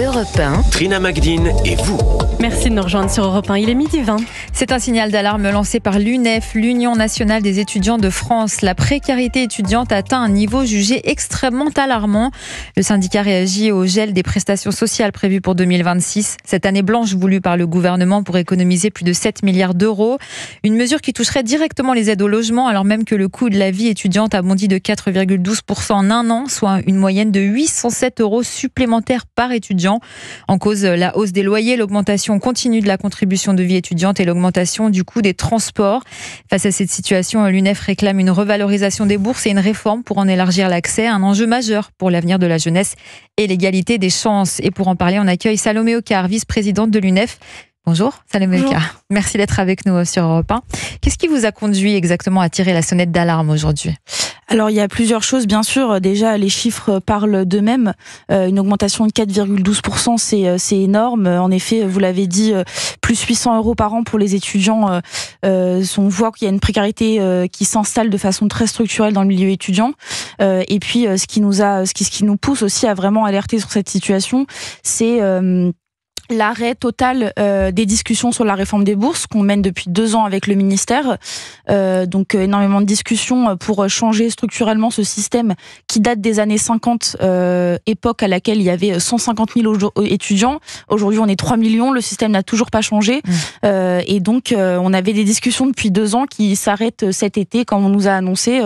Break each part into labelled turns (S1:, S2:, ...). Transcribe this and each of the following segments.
S1: Europe 1,
S2: Trina Magdine et vous.
S3: Merci de nous rejoindre sur Europe 1, il est 12h20.
S4: C'est un signal d'alarme lancé par l'UNEF, l'Union nationale des étudiants de France. La précarité étudiante atteint un niveau jugé extrêmement alarmant. Le syndicat réagit au gel des prestations sociales prévues pour 2026. Cette année blanche voulue par le gouvernement pour économiser plus de 7 milliards d'euros. Une mesure qui toucherait directement les aides au logement, alors même que le coût de la vie étudiante a bondi de 4,12% en un an, soit une moyenne de 807 euros supplémentaires par étudiant. En cause, la hausse des loyers, l'augmentation continue de la contribution de vie étudiante et l'augmentation du coût des transports. Face à cette situation, l'UNEF réclame une revalorisation des bourses et une réforme pour en élargir l'accès, un enjeu majeur pour l'avenir de la jeunesse et l'égalité des chances. Et pour en parler, on accueille Salomé Ocar, vice-présidente de l'UNEF. Bonjour Salomé Ocar, merci d'être avec nous sur Europe 1. Qu'est-ce qui vous a conduit exactement à tirer la sonnette d'alarme aujourd'hui ?
S5: Alors il y a plusieurs choses, bien sûr. Déjà, les chiffres parlent d'eux-mêmes. Une augmentation de 4,12%, c'est énorme. En effet, vous l'avez dit, plus 800 euros par an pour les étudiants. On voit qu'il y a une précarité qui s'installe de façon très structurelle dans le milieu étudiant. Et puis, ce qui nous pousse aussi à vraiment alerter sur cette situation, c'est l'arrêt total des discussions sur la réforme des bourses qu'on mène depuis 2 ans avec le ministère. Donc énormément de discussions pour changer structurellement ce système qui date des années 50, époque à laquelle il y avait 150 000 étudiants. Aujourd'hui, on est 3 millions, le système n'a toujours pas changé. Et donc, on avait des discussions depuis 2 ans qui s'arrêtent cet été quand on nous a annoncé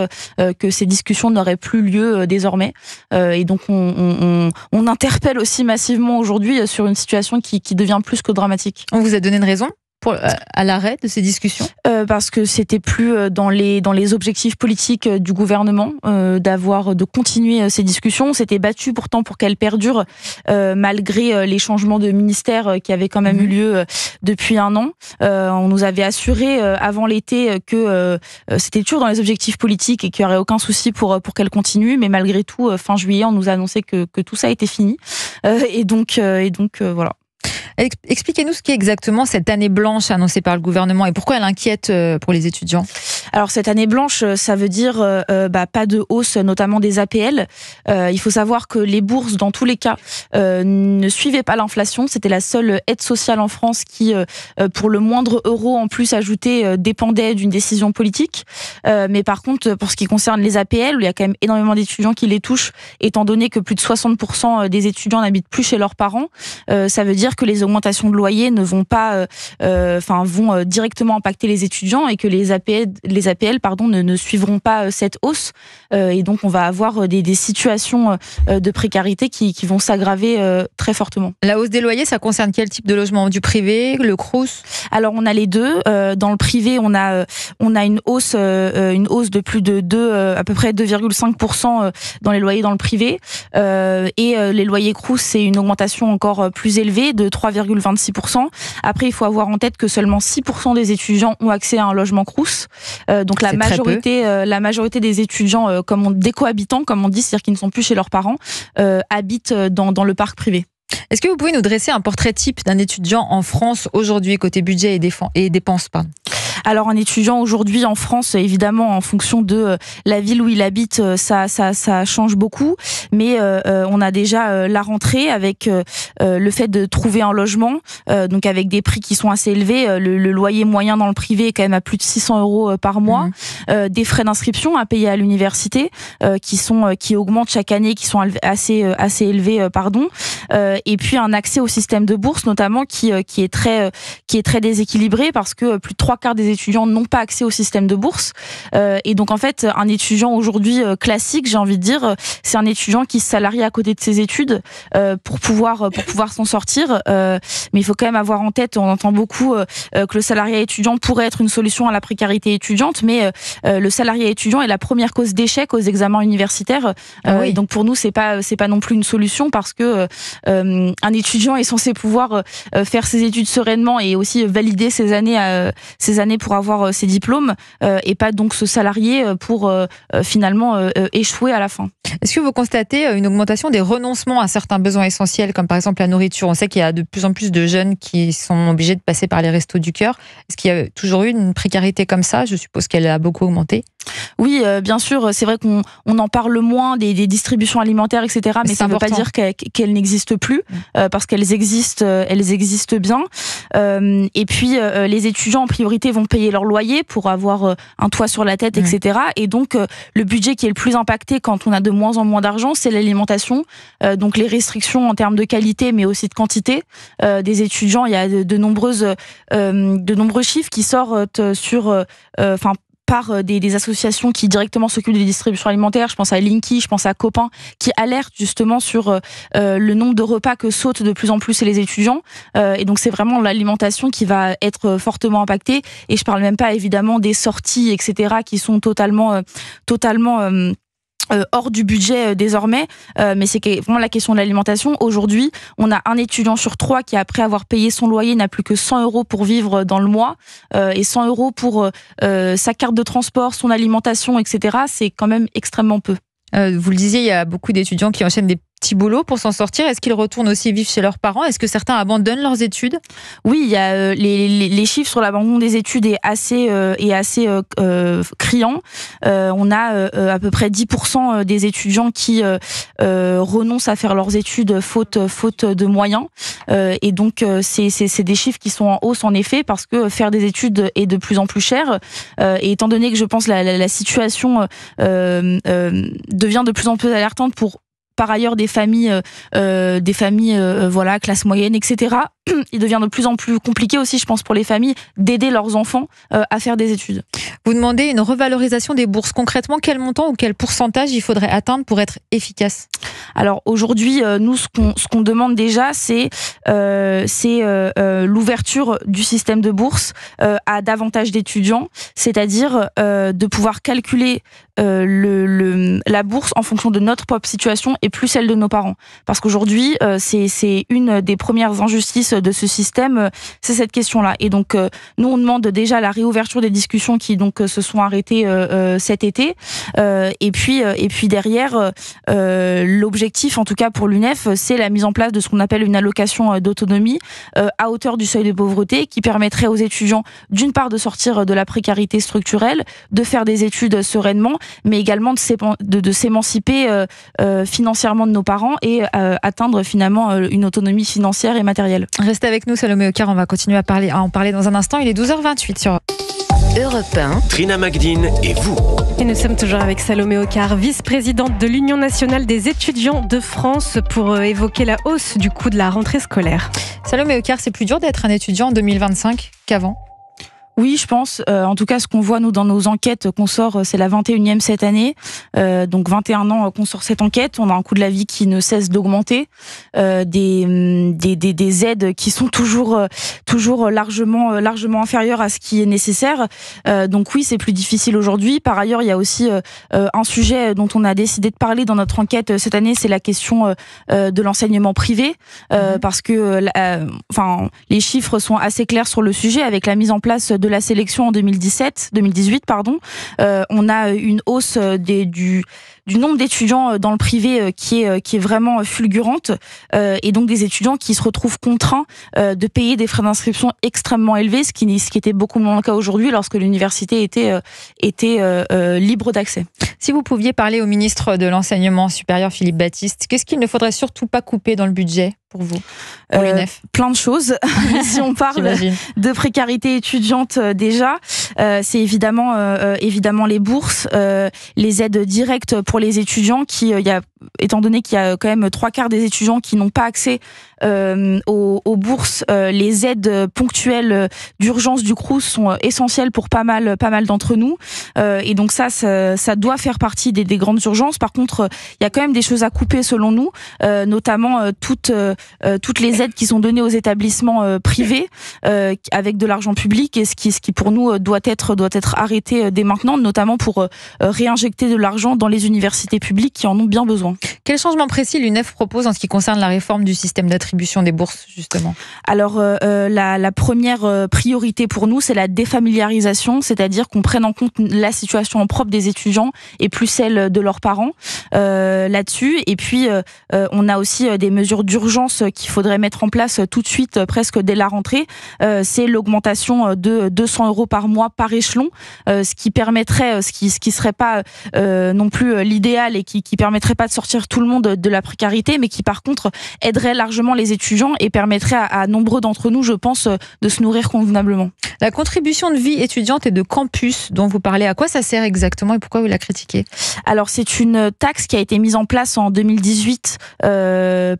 S5: que ces discussions n'auraient plus lieu désormais. Et donc, on interpelle aussi massivement aujourd'hui sur une situation qui devient plus que dramatique.
S4: On vous a donné une raison à l'arrêt de ces discussions ?
S5: Parce que c'était plus dans les objectifs politiques du gouvernement de continuer ces discussions. On s'était battu pourtant pour qu'elles perdurent malgré les changements de ministère qui avaient quand même eu lieu depuis 1 an. On nous avait assuré avant l'été que c'était toujours dans les objectifs politiques et qu'il n'y aurait aucun souci pour qu'elles continuent. Mais malgré tout, fin juillet, on nous a annoncé que tout ça était fini. Et donc voilà.
S4: Expliquez-nous ce qu'est exactement cette année blanche annoncée par le gouvernement et pourquoi elle inquiète pour les étudiants.
S5: Alors cette année blanche, ça veut dire pas de hausse, notamment des APL. Il faut savoir que les bourses, dans tous les cas, ne suivaient pas l'inflation. C'était la seule aide sociale en France qui, pour le moindre euro en plus ajouté, dépendait d'une décision politique. Mais par contre, pour ce qui concerne les APL, où il y a quand même énormément d'étudiants qui les touchent, étant donné que plus de 60% des étudiants n'habitent plus chez leurs parents, ça veut dire que les augmentations de loyer ne vont pas, vont directement impacter les étudiants et que les APL ne suivront pas cette hausse. Et donc, on va avoir des situations de précarité qui vont s'aggraver très fortement.
S4: La hausse des loyers, ça concerne quel type de logement ? Du privé, le Crous ?
S5: Alors, on a les deux. Dans le privé, on a une hausse de plus de à peu près 2,5% dans les loyers dans le privé. Et les loyers Crous, c'est une augmentation encore plus élevée de 3,26%. Après, il faut avoir en tête que seulement 6% des étudiants ont accès à un logement Crous. Donc la majorité des étudiants décohabitants, comme on dit, c'est-à-dire qui ne sont plus chez leurs parents, habitent dans le parc privé.
S4: Est-ce que vous pouvez nous dresser un portrait type d'un étudiant en France aujourd'hui, côté budget et dépenses ?
S5: Alors un étudiant aujourd'hui en France, évidemment en fonction de la ville où il habite, ça change beaucoup. Mais on a déjà la rentrée avec le fait de trouver un logement, donc avec des prix qui sont assez élevés. Le loyer moyen dans le privé est quand même à plus de 600 euros par mois. Des frais d'inscription à payer à l'université qui augmentent chaque année, qui sont assez élevés, et puis un accès au système de bourse notamment qui est très déséquilibré parce que plus de 3/4 des étudiants n'ont pas accès au système de bourse. Et donc en fait, un étudiant aujourd'hui classique, j'ai envie de dire, c'est un étudiant qui se salarie à côté de ses études pour pouvoir s'en sortir. Mais il faut quand même avoir en tête, on entend beaucoup que le salariat étudiant pourrait être une solution à la précarité étudiante, mais le salariat étudiant est la première cause d'échec aux examens universitaires. Et donc pour nous, c'est pas non plus une solution parce que un étudiant est censé pouvoir faire ses études sereinement et aussi valider ses années années pour avoir ces diplômes et pas donc se salarier pour finalement échouer à la fin.
S4: Est-ce que vous constatez une augmentation des renoncements à certains besoins essentiels, comme par exemple la nourriture? On sait qu'il y a de plus en plus de jeunes qui sont obligés de passer par les restos du cœur. Est-ce qu'il y a toujours eu une précarité comme ça? Je suppose qu'elle a beaucoup augmenté.
S5: Oui, bien sûr, c'est vrai qu'on en parle moins des distributions alimentaires, etc. Mais ça ne veut pas dire qu'elles n'existent plus, parce qu'elles existent bien. Et puis, les étudiants en priorité vont payer leur loyer pour avoir un toit sur la tête, etc. Et donc, le budget qui est le plus impacté quand on a de moins en moins d'argent, c'est l'alimentation. Donc, les restrictions en termes de qualité, mais aussi de quantité des étudiants. Il y a de nombreux chiffres qui sortent sur, par des associations qui directement s'occupent des distributions alimentaires. Je pense à Linky, je pense à Copain, qui alertent justement sur le nombre de repas que sautent de plus en plus les étudiants. Et donc c'est vraiment l'alimentation qui va être fortement impactée. Et je parle même pas évidemment des sorties, etc., qui sont totalement hors du budget désormais, mais c'est vraiment la question de l'alimentation. Aujourd'hui, on a un étudiant sur 3 qui, après avoir payé son loyer, n'a plus que 100 € pour vivre dans le mois, et 100 € pour sa carte de transport, son alimentation, etc. C'est quand même extrêmement peu.
S4: Vous le disiez, il y a beaucoup d'étudiants qui enchaînent des petits boulots pour s'en sortir. Est-ce qu'ils retournent aussi vivre chez leurs parents? Est-ce que certains abandonnent leurs études?
S5: Oui, il y a les chiffres sur l'abandon des études est assez criant. On a à peu près 10% des étudiants qui renoncent à faire leurs études faute de moyens. Et donc c'est des chiffres qui sont en hausse en effet, parce que faire des études est de plus en plus cher. Et étant donné que je pense la situation devient de plus en plus alertante pour par ailleurs des familles voilà, classe moyenne, etc. Il devient de plus en plus compliqué aussi, je pense, pour les familles d'aider leurs enfants à faire des études.
S4: Vous demandez une revalorisation des bourses. Concrètement, quel montant ou quel pourcentage il faudrait atteindre pour être efficace?
S5: Alors aujourd'hui, nous, ce qu'on demande déjà, c'est l'ouverture du système de bourse à davantage d'étudiants, c'est-à-dire de pouvoir calculer la bourse en fonction de notre propre situation et plus celle de nos parents. Parce qu'aujourd'hui, c'est une des premières injustices de ce système, c'est cette question-là. Et donc, nous, on demande déjà la réouverture des discussions qui donc se sont arrêtées cet été. Et puis derrière, l'objectif, en tout cas pour l'UNEF, c'est la mise en place de ce qu'on appelle une allocation d'autonomie à hauteur du seuil de pauvreté, qui permettrait aux étudiants, d'une part, de sortir de la précarité structurelle, de faire des études sereinement, mais également de s'émanciper financièrement de nos parents et atteindre finalement une autonomie financière et matérielle.
S4: Restez avec nous, Salomé Ocar, on va continuer à en parler dans un instant. Il est 12h28 sur
S1: Europe 1.
S2: Trina Magdine et vous.
S3: Et nous sommes toujours avec Salomé Ocar, vice-présidente de l'Union nationale des étudiants de France, pour évoquer la hausse du coût de la rentrée scolaire.
S4: Salomé Ocar, c'est plus dur d'être un étudiant en 2025 qu'avant?
S5: Oui, je pense. En tout cas, ce qu'on voit, nous, dans nos enquêtes qu'on sort, c'est la 21e cette année. Donc, 21 ans qu'on sort cette enquête. On a un coût de la vie qui ne cesse d'augmenter. Des aides qui sont toujours largement inférieures à ce qui est nécessaire. Donc, oui, c'est plus difficile aujourd'hui. Par ailleurs, il y a aussi un sujet dont on a décidé de parler dans notre enquête cette année, c'est la question de l'enseignement privé. Parce que les chiffres sont assez clairs sur le sujet, avec la mise en place de la sélection en 2018, on a une hausse du nombre d'étudiants dans le privé qui est vraiment fulgurante, et donc des étudiants qui se retrouvent contraints de payer des frais d'inscription extrêmement élevés, ce qui était beaucoup moins le cas aujourd'hui lorsque l'université était libre d'accès.
S4: Si vous pouviez parler au ministre de l'Enseignement supérieur, Philippe Baptiste, qu'est-ce qu'il ne faudrait surtout pas couper dans le budget pour vous, pour l'UNEF?
S5: Plein de choses. Si on parle de précarité étudiante déjà, c'est évidemment les bourses, les aides directes pour les étudiants, étant donné qu'il y a quand même 3/4 des étudiants qui n'ont pas accès aux bourses, les aides ponctuelles d'urgence du Crous sont essentielles pour pas mal d'entre nous, et donc ça doit faire partie des grandes urgences. Par contre, il y a quand même des choses à couper selon nous, notamment toutes les aides qui sont données aux établissements privés avec de l'argent public, et ce qui pour nous doit être arrêté dès maintenant, notamment pour réinjecter de l'argent dans les universités publiques qui en ont bien besoin. besoin.
S4: Quel changement précis l'UNEF propose en ce qui concerne la réforme du système d'attribution des bourses, justement?
S5: Alors, la première priorité pour nous, c'est la défamiliarisation, c'est-à-dire qu'on prenne en compte la situation propre des étudiants et plus celle de leurs parents là-dessus. Et puis, on a aussi des mesures d'urgence qu'il faudrait mettre en place tout de suite, presque dès la rentrée. C'est l'augmentation de 200 € par mois par échelon, ce qui permettrait, ce qui serait pas non plus l'idéal et qui permettrait pas de sortir tout le monde de la précarité, mais qui par contre aiderait largement les étudiants et permettrait à nombreux d'entre nous, je pense, de se nourrir convenablement.
S4: La contribution de vie étudiante et de campus dont vous parlez, à quoi ça sert exactement et pourquoi vous la critiquez?
S5: Alors, c'est une taxe qui a été mise en place en 2018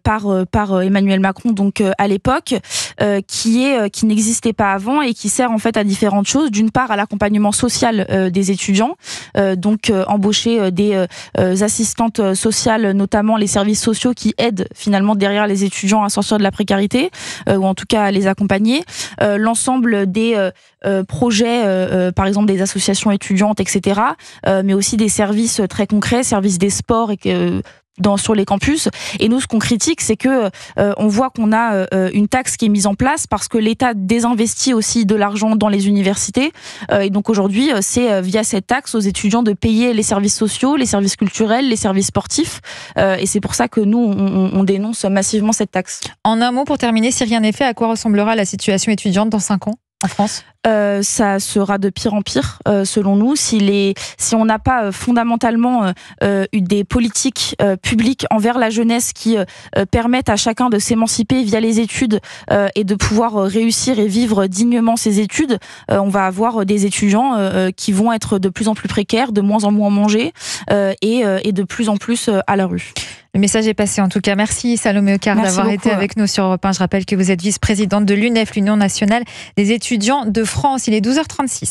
S5: par Emmanuel Macron, donc à l'époque, qui n'existait pas avant et qui sert en fait à différentes choses. D'une part, à l'accompagnement social des étudiants, donc embaucher des assistantes sociales, notamment les services sociaux qui aident finalement derrière les étudiants à sortir de la précarité, ou en tout cas à les accompagner. L'ensemble des projets, par exemple des associations étudiantes, etc., mais aussi des services très concrets, services des sports sur les campus. Et nous, ce qu'on critique, c'est que on voit qu'on a une taxe qui est mise en place parce que l'État désinvestit aussi de l'argent dans les universités. Et donc aujourd'hui, c'est via cette taxe aux étudiants de payer les services sociaux, les services culturels, les services sportifs. Et c'est pour ça que nous, on dénonce massivement cette taxe.
S4: En un mot, pour terminer, si rien n'est fait, à quoi ressemblera la situation étudiante dans 5 ans en France?
S5: Ça sera de pire en pire, selon nous. Si on n'a pas fondamentalement eu des politiques publiques envers la jeunesse qui permettent à chacun de s'émanciper via les études et de pouvoir réussir et vivre dignement ses études, on va avoir des étudiants qui vont être de plus en plus précaires, de moins en moins mangés et de plus en plus à la rue.
S4: Le message est passé en tout cas. Merci Salomé Ocar d'avoir été avec nous sur Europe 1. Je rappelle que vous êtes vice-présidente de l'UNEF, l'Union nationale des étudiants de France. Il est 12h36.